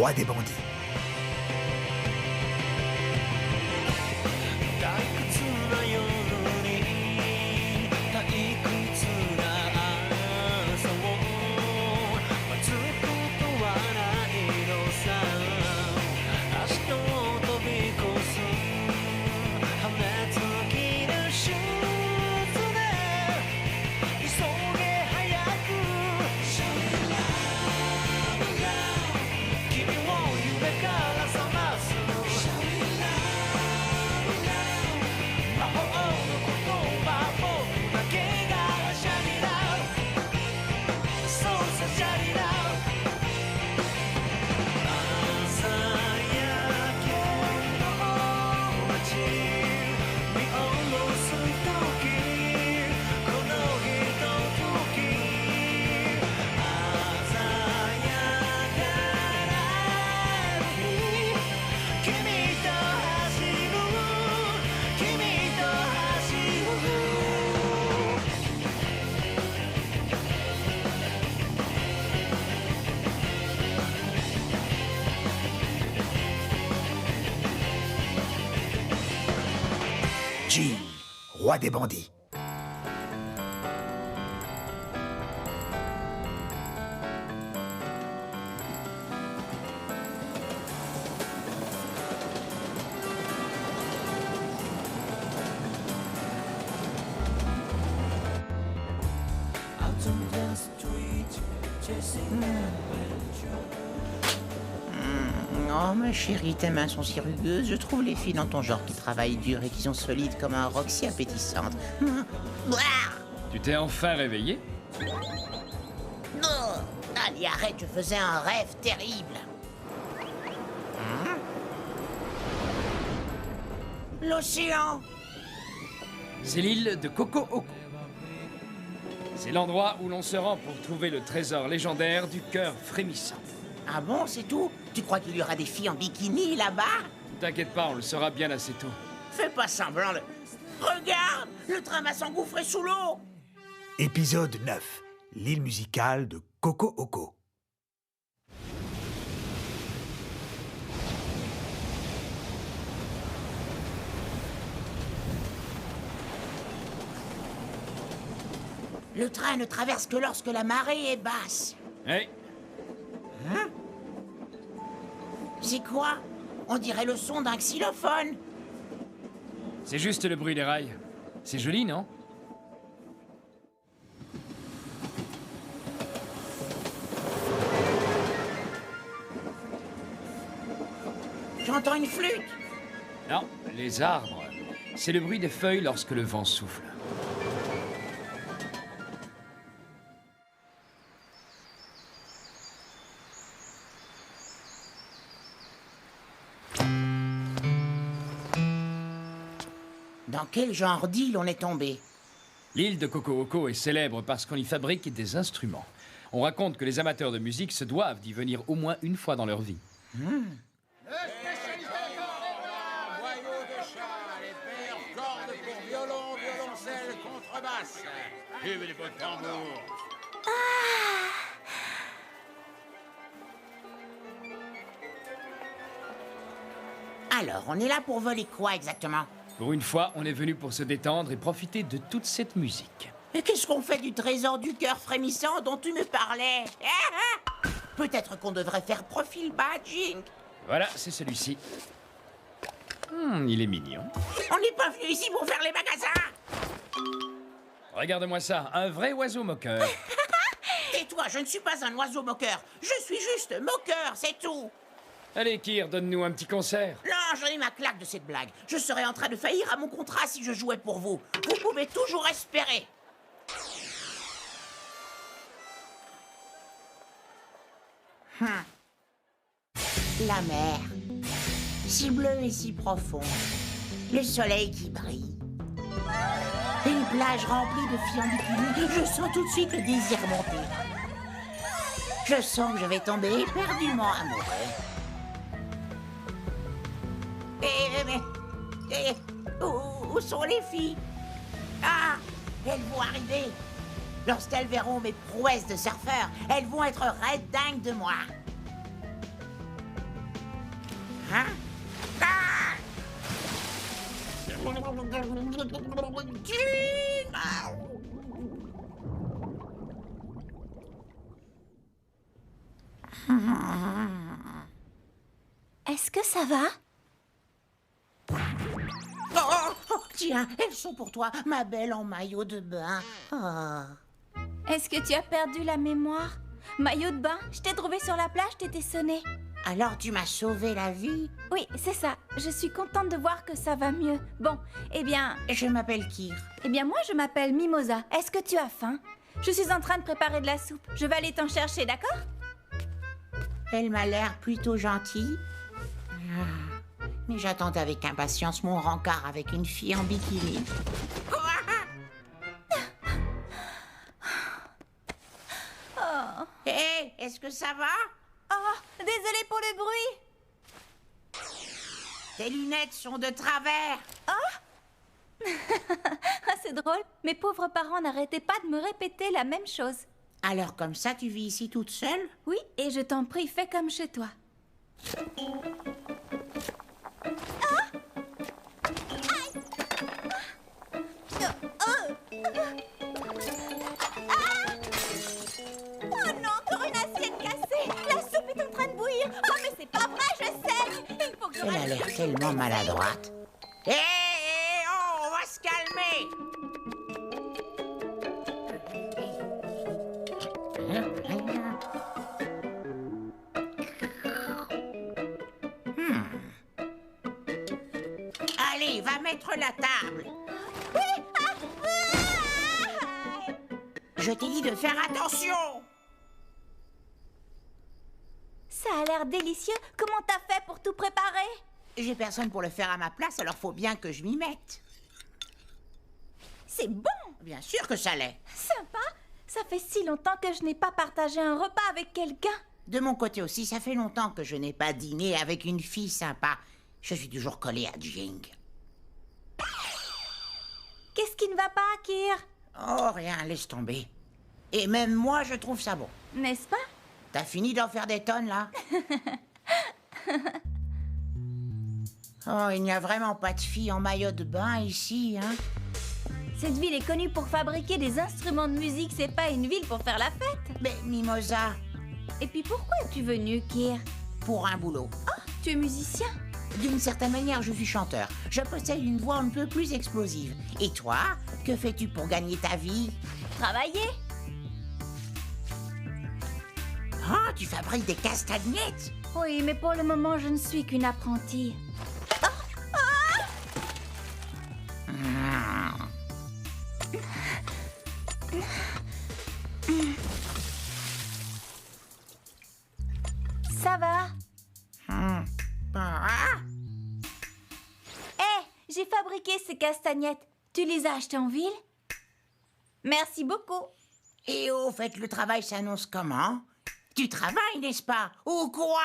roi des bandits. G, roi des bandits. Oh, ma chérie, tes mains sont si rugueuses. Je trouve les filles dans ton genre qui travaillent dur et qui sont solides comme un roc si appétissante. Tu t'es enfin réveillé? Non! Allez, arrête, je faisais un rêve terrible. L'océan! C'est l'île de Coco Oko. C'est l'endroit où l'on se rend pour trouver le trésor légendaire du cœur frémissant. Ah bon, c'est tout? Tu crois qu'il y aura des filles en bikini là-bas? T'inquiète pas, on le saura bien assez tôt. Fais pas semblant. Regarde! Le train va s'engouffrer sous l'eau! Épisode 9. L'île musicale de Coco Oko. Le train ne traverse que lorsque la marée est basse. Hey, Hein? C'est quoi? On dirait le son d'un xylophone. c'est juste le bruit des rails. C'est joli, non? J'entends une flûte. Non, les arbres. C'est le bruit des feuilles lorsque le vent souffle. Dans quel genre d'île on est tombé? L'île de Coco Oko est célèbre parce qu'on y fabrique des instruments. On raconte que les amateurs de musique se doivent d'y venir au moins une fois dans leur vie. Boyaux de chat, les paires, cordes pour violon, violoncelle, contrebasse. Vive les beaux tambours. Alors, on est là pour voler quoi exactement? Pour une fois, on est venu pour se détendre et profiter de toute cette musique. Et qu'est-ce qu'on fait du trésor du cœur frémissant dont tu me parlais? Peut-être qu'on devrait faire profil badging. Voilà, c'est celui-ci. Il est mignon. On n'est pas venu ici pour faire les magasins. Regarde-moi ça, un vrai oiseau moqueur. Et toi, je ne suis pas un oiseau moqueur. Je suis juste moqueur, c'est tout. Allez, Kir, donne-nous un petit concert. Non, j'en ai ma claque de cette blague. Je serais en train de faillir à mon contrat si je jouais pour vous. Vous pouvez toujours espérer. La mer, si bleue et si profonde. Le soleil qui brille. Une plage remplie de filles en bikini. Je sens tout de suite le désir monter. Je sens que je vais tomber éperdument amoureux. Où sont les filles? Ah, elles vont arriver. Lorsqu'elles verront mes prouesses de surfeur, elles vont être raides dingues de moi. Hein? Ah! Est-ce que ça va? Tiens, elles sont pour toi, ma belle en maillot de bain. Oh. Est-ce que tu as perdu la mémoire? Maillot de bain, je t'ai trouvé sur la plage, t'étais sonné. Alors tu m'as sauvé la vie? Oui, c'est ça. Je suis contente de voir que ça va mieux. Bon, eh bien Je m'appelle Kir. moi je m'appelle Mimosa. Est-ce que tu as faim? Je suis en train de préparer de la soupe. Je vais aller t'en chercher, d'accord? Elle m'a l'air plutôt gentille. Mais j'attends avec impatience mon rencard avec une fille en bikini. Hé, est-ce que ça va? Oh, désolée pour le bruit. Tes lunettes sont de travers. Ah, c'est drôle. Mes pauvres parents n'arrêtaient pas de me répéter la même chose. Alors comme ça, tu vis ici toute seule? Oui, et je t'en prie, fais comme chez toi. Oh non, encore une assiette cassée. La soupe est en train de bouillir. Oh, mais c'est pas vrai, je saigne. Il faut que je Elle a reste- l'air tellement maladroite. Hé, oh, on va se calmer. Allez, va mettre la table. Je t'ai dit de faire attention. Ça a l'air délicieux. Comment t'as fait pour tout préparer? J'ai personne pour le faire à ma place, alors faut bien que je m'y mette. C'est bon. Bien sûr que ça l'est. Sympa. Ça fait si longtemps que je n'ai pas partagé un repas avec quelqu'un. De mon côté aussi, ça fait longtemps que je n'ai pas dîné avec une fille sympa. Je suis toujours collée à Jing. Qu'est-ce qui ne va pas, Kir? Oh, rien, laisse tomber. Et même moi, je trouve ça bon. N'est-ce pas? T'as fini d'en faire des tonnes, là? Oh, il n'y a vraiment pas de filles en maillot de bain ici, hein? Cette ville est connue pour fabriquer des instruments de musique. C'est pas une ville pour faire la fête. Mais Mimosa, Et puis pourquoi es-tu venu, Kir? pour un boulot. Tu es musicien? D'une certaine manière, je suis chanteur. Je possède une voix un peu plus explosive. Et toi, que fais-tu pour gagner ta vie? Travailler? Oh, tu fabriques des castagnettes? Oui, mais pour le moment, je ne suis qu'une apprentie. Ça va? Ah, Hé, j'ai fabriqué ces castagnettes. Tu les as achetées en ville? Merci beaucoup. et au fait, le travail s'annonce comment? Tu travailles, n'est-ce pas? Ou quoi?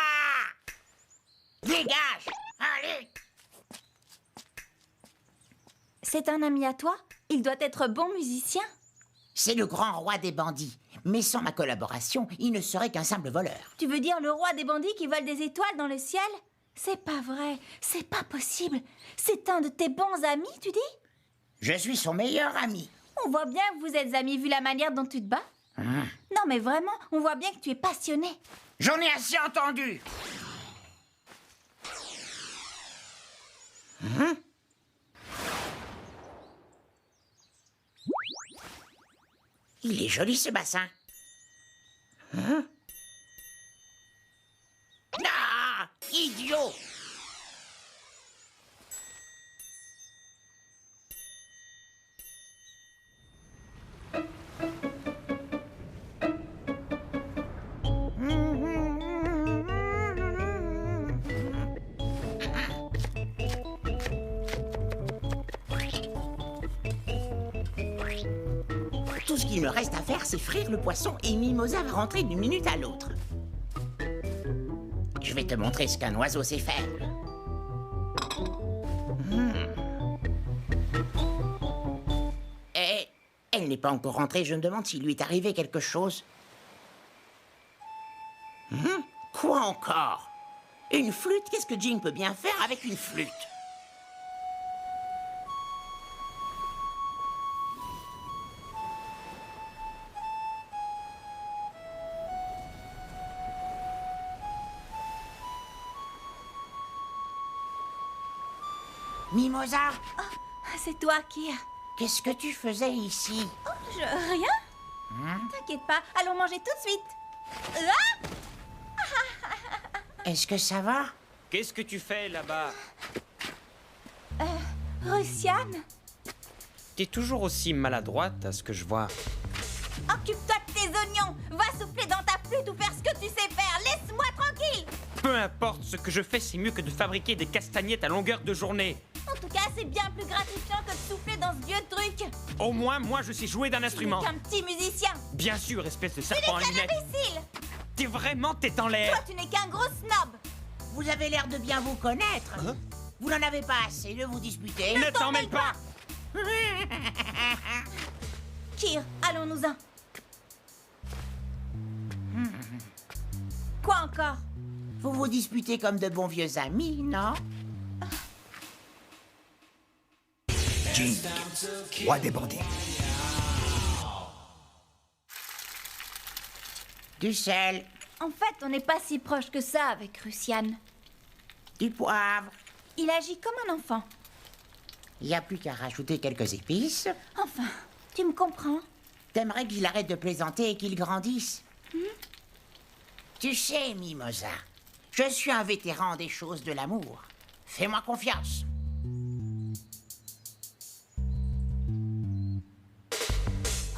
Dégage! Allez! C'est un ami à toi? Il doit être bon musicien? C'est le grand roi des bandits. Mais sans ma collaboration, il ne serait qu'un simple voleur. Tu veux dire le roi des bandits qui vole des étoiles dans le ciel? C'est pas vrai, c'est pas possible. C'est un de tes bons amis, tu dis? Je suis son meilleur ami. On voit bien que vous êtes amis vu la manière dont tu te bats. Non mais vraiment, on voit bien que tu es passionné. J'en ai assez entendu. Il est joli ce bassin. Ah, idiot! Tout ce qu'il me reste à faire, c'est frire le poisson et Mimosa va rentrer d'une minute à l'autre. Je vais te montrer ce qu'un oiseau sait faire. Et elle n'est pas encore rentrée, je me demande s'il lui est arrivé quelque chose. Quoi encore? Une flûte? Qu'est-ce que Jing peut bien faire avec une flûte? Mimosa, C'est toi, Kir. qu'est-ce que tu faisais ici? Rien? T'inquiète pas, allons manger tout de suite. Est-ce que ça va? Qu'est-ce que tu fais là-bas? Russiane, T'es toujours aussi maladroite à ce que je vois. occupe-toi de tes oignons. Va souffler dans ta flûte ou faire ce que tu sais faire. Laisse-moi tranquille. Peu importe ce que je fais, c'est mieux que de fabriquer des castagnettes à longueur de journée. En tout cas, c'est bien plus gratifiant que de souffler dans ce vieux truc. Au moins, moi, je sais jouer d'un Tu n'es instrument. qu'un petit musicien. Bien sûr, espèce de Tu n'es serpent à qu'un lunettes. imbécile. T'es vraiment tête en l'air. Toi, tu n'es qu'un gros snob. Vous avez l'air de bien vous connaître. Vous n'en avez pas assez de vous disputer. Ne t'en mêle pas. Kir, allons-nous-en. Quoi encore? Vous vous disputez comme de bons vieux amis, non? Jing, roi des bandits. Du sel, En fait, on n'est pas si proche que ça avec Russiane. du poivre. Il agit comme un enfant. Il n'y a plus qu'à rajouter quelques épices. Enfin, tu me comprends? T'aimerais qu'il arrête de plaisanter et qu'il grandisse. Tu sais, Mimosa, je suis un vétéran des choses de l'amour. Fais-moi confiance.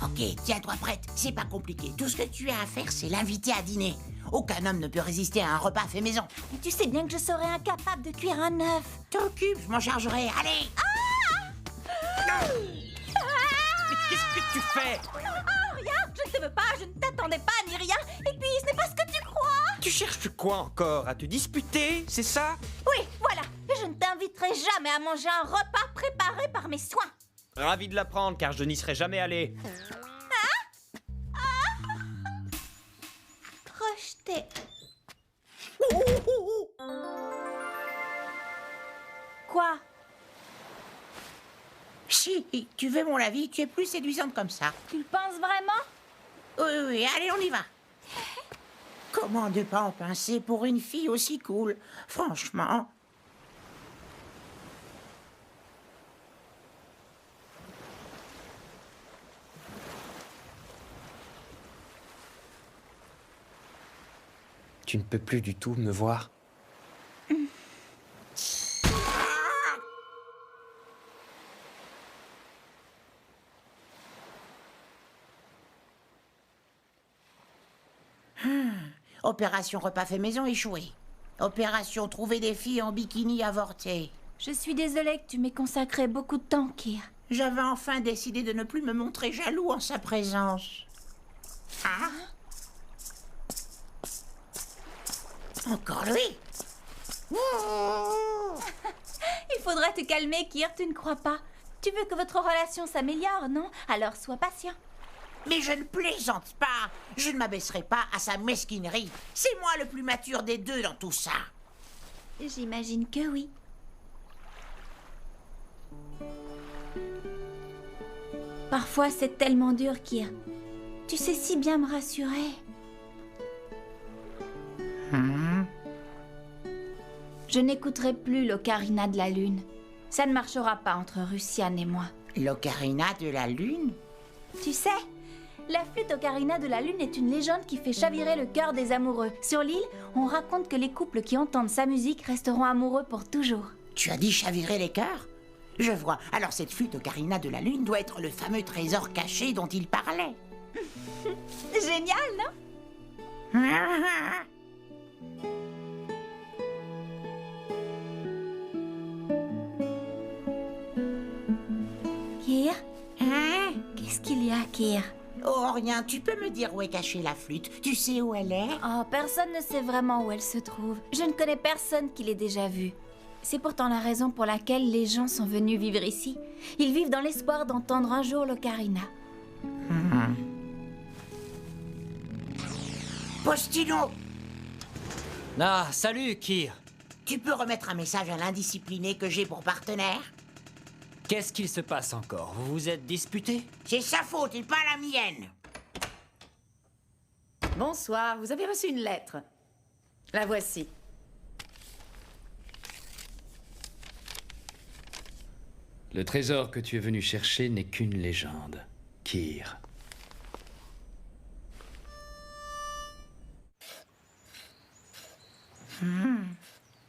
Ok, tiens-toi prête, c'est pas compliqué. Tout ce que tu as à faire, c'est l'inviter à dîner. Aucun homme ne peut résister à un repas fait maison. Mais tu sais bien que je serais incapable de cuire un œuf. T'occupe, je m'en chargerai. Allez! Mais qu'est-ce que tu fais? Oh, rien, je ne te veux pas, je ne t'attendais pas ni rien. Et puis, ce n'est pas ce que tu crois. Tu cherches quoi encore? À te disputer, c'est ça? Oui, voilà, je ne t'inviterai jamais à manger un repas préparé par mes soins. Ravi de l'apprendre, car je n'y serais jamais allé. Rejeté. Quoi? Si, tu veux mon avis, tu es plus séduisante comme ça. Tu le penses vraiment? Oui, oui, allez, on y va. Comment ne pas en pincer pour une fille aussi cool? Franchement. Tu ne peux plus du tout me voir. Opération repas fait maison échouée. Opération trouver des filles en bikini avortée. Je suis désolée que tu m'aies consacré beaucoup de temps, Kir. J'avais enfin décidé de ne plus me montrer jaloux en sa présence. Ah? Encore lui? Il faudrait te calmer, Kir, tu ne crois pas? Tu veux que votre relation s'améliore, non? Alors sois patient. Mais je ne plaisante pas. Je ne m'abaisserai pas à sa mesquinerie. C'est moi le plus mature des deux dans tout ça. J'imagine que oui. Parfois, c'est tellement dur, Kir. Tu sais si bien me rassurer. Je n'écouterai plus l'ocarina de la lune. Ça ne marchera pas entre Russiane et moi. L'ocarina de la lune? Tu sais, la flûte ocarina de la lune est une légende qui fait chavirer le cœur des amoureux. Sur l'île, on raconte que les couples qui entendent sa musique resteront amoureux pour toujours. Tu as dit chavirer les cœurs? Je vois. Alors cette flûte ocarina de la lune doit être le fameux trésor caché dont il parlait. Génial, non? Kir? Hein? Qu'est-ce qu'il y a, Kir? Oh, rien. Tu peux me dire où est cachée la flûte? Tu sais où elle est? Oh, personne ne sait vraiment où elle se trouve. Je ne connais personne qui l'ait déjà vue. C'est pourtant la raison pour laquelle les gens sont venus vivre ici. Ils vivent dans l'espoir d'entendre un jour l'ocarina. Postino! Ah, salut, Kir. Tu peux remettre un message à l'indiscipliné que j'ai pour partenaire? Qu'est-ce qu'il se passe encore? Vous vous êtes disputés? C'est sa faute et pas la mienne. Bonsoir, vous avez reçu une lettre. La voici. Le trésor que tu es venu chercher n'est qu'une légende. Kir.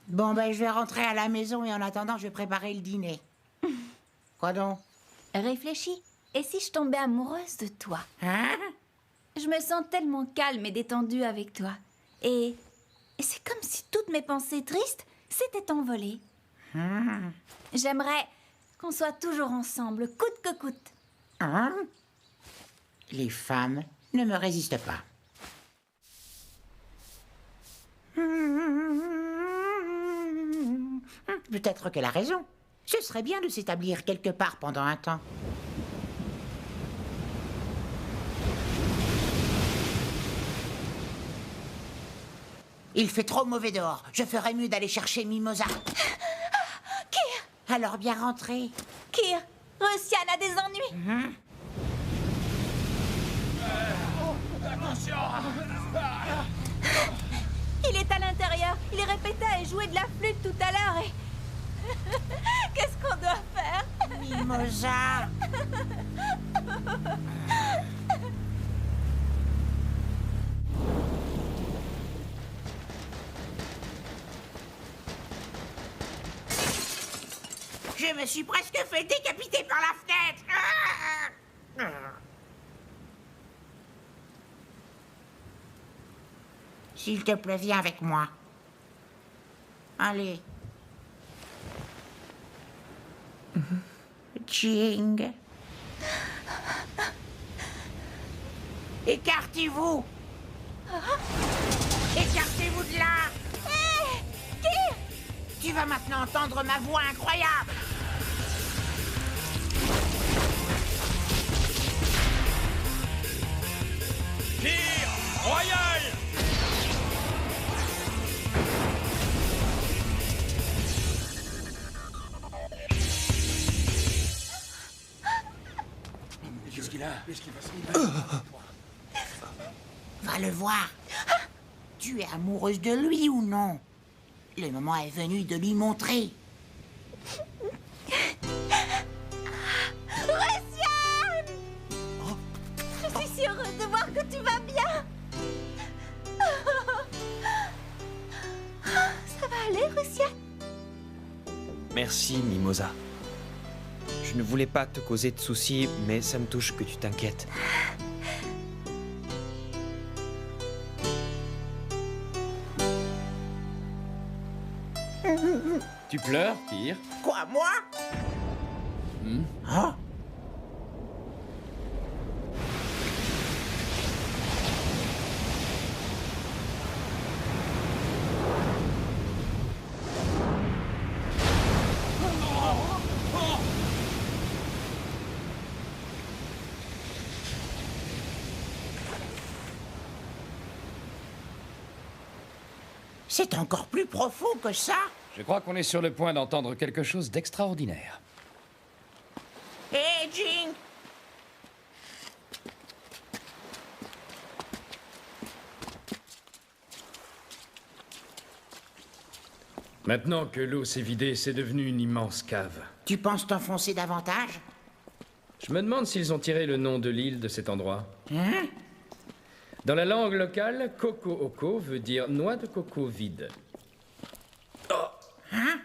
Bon, ben, je vais rentrer à la maison et en attendant, je vais préparer le dîner. Quoi donc? Réfléchis. Et si je tombais amoureuse de toi? Hein? Je me sens tellement calme et détendue avec toi. Et c'est comme si toutes mes pensées tristes s'étaient envolées. J'aimerais qu'on soit toujours ensemble, coûte que coûte. Hein? Les femmes ne me résistent pas. Peut-être qu'elle a raison. Ce serait bien de s'établir quelque part pendant un temps. Il fait trop mauvais dehors. Je ferais mieux d'aller chercher Mimosa. Kir! Alors bien rentré. Kir! Russian a des ennuis! Il est à l'intérieur. Il répétait et jouait de la flûte tout à l'heure et... Qu'est-ce qu'on doit faire? Mimosa. Je me suis presque fait décapiter par la fenêtre. S'il te plaît, viens avec moi. Allez. Jing. Écartez-vous. Écartez-vous de là. Hé! Kir! Tu vas maintenant entendre ma voix incroyable. Kir royal. Qu'est-ce qu'il a? Va le voir. Tu es amoureuse de lui ou non? Le moment est venu de lui montrer. Russian! Je suis si heureuse de voir que tu vas bien. Ça va aller, Russian? Merci, Mimosa. Je ne voulais pas te causer de soucis, mais ça me touche que tu t'inquiètes. Tu pleures, Kir? Quoi, moi? Hein? C'est encore plus profond que ça. Je crois qu'on est sur le point d'entendre quelque chose d'extraordinaire. Hé, Jing! Maintenant que l'eau s'est vidée, c'est devenu une immense cave. Tu penses t'enfoncer davantage? Je me demande s'ils ont tiré le nom de l'île de cet endroit. Hein? Dans la langue locale, Coco Oko veut dire noix de coco vide. Hein?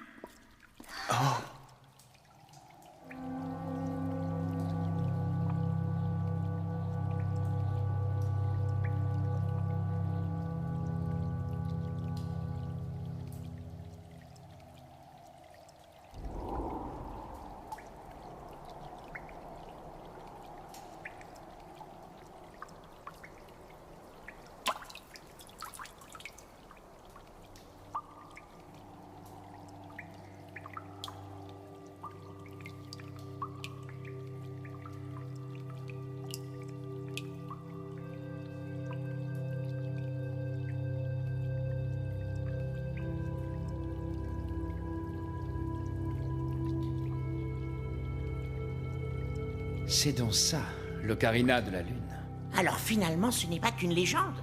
C'est donc ça, l'ocarina de la Lune. Alors finalement, ce n'est pas qu'une légende.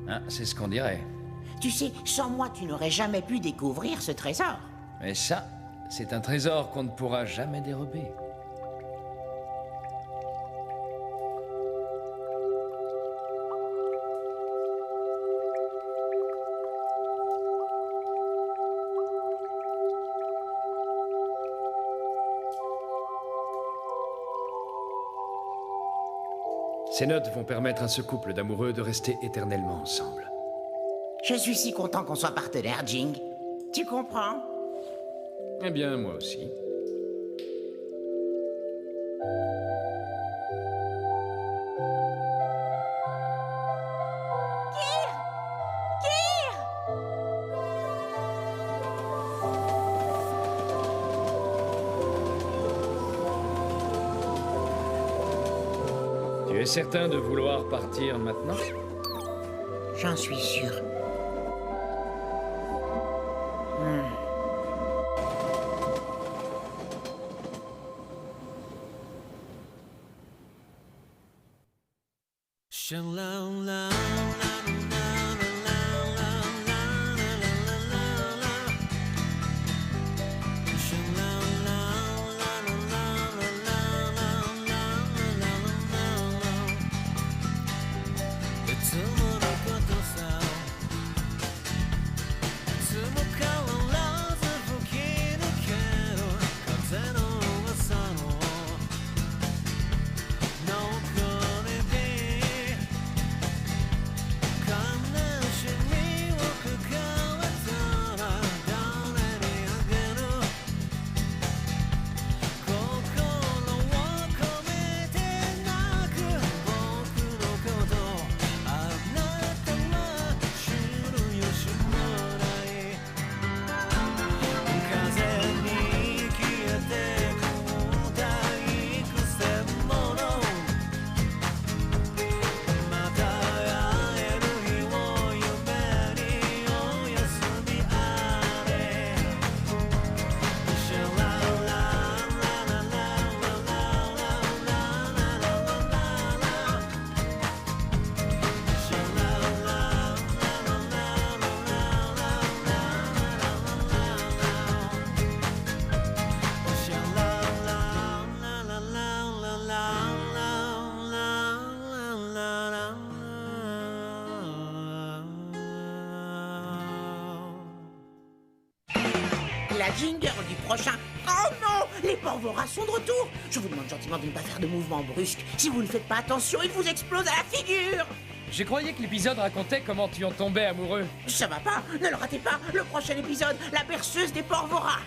Hein, c'est ce qu'on dirait. Tu sais, sans moi, tu n'aurais jamais pu découvrir ce trésor. Mais ça, c'est un trésor qu'on ne pourra jamais dérober. Ces notes vont permettre à ce couple d'amoureux de rester éternellement ensemble. Je suis si content qu'on soit partenaires, Jing. Tu comprends? Eh bien, moi aussi. Tu es certain de vouloir partir maintenant? J'en suis sûr. La Ginger du prochain... Oh non! Les Porvoras sont de retour! Je vous demande gentiment de ne pas faire de mouvements brusques. Si vous ne faites pas attention, ils vous explosent à la figure! Je croyais que l'épisode racontait comment tu en tombais amoureux. Ça va pas! Ne le ratez pas! Le prochain épisode, la berceuse des Porvoras!